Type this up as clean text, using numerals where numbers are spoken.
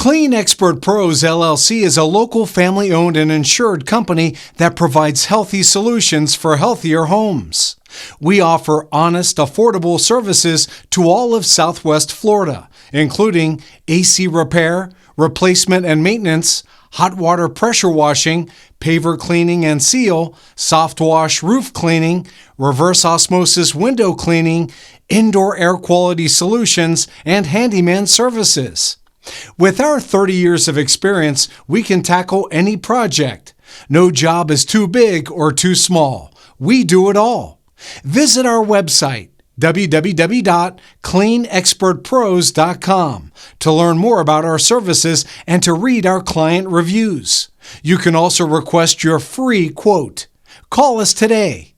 Xpert Pros LLC is a local family-owned and insured company that provides healthy solutions for healthier homes. We offer honest, affordable services to all of Southwest Florida, including AC repair, replacement and maintenance, hot water pressure washing, paver cleaning and seal, soft wash roof cleaning, reverse osmosis window cleaning, indoor air quality solutions, and handyman services. With our 30 years of experience, we can tackle any project. No job is too big or too small. We do it all. Visit our website, www.cleanexpertpros.com, to learn more about our services and to read our client reviews. You can also request your free quote. Call us today.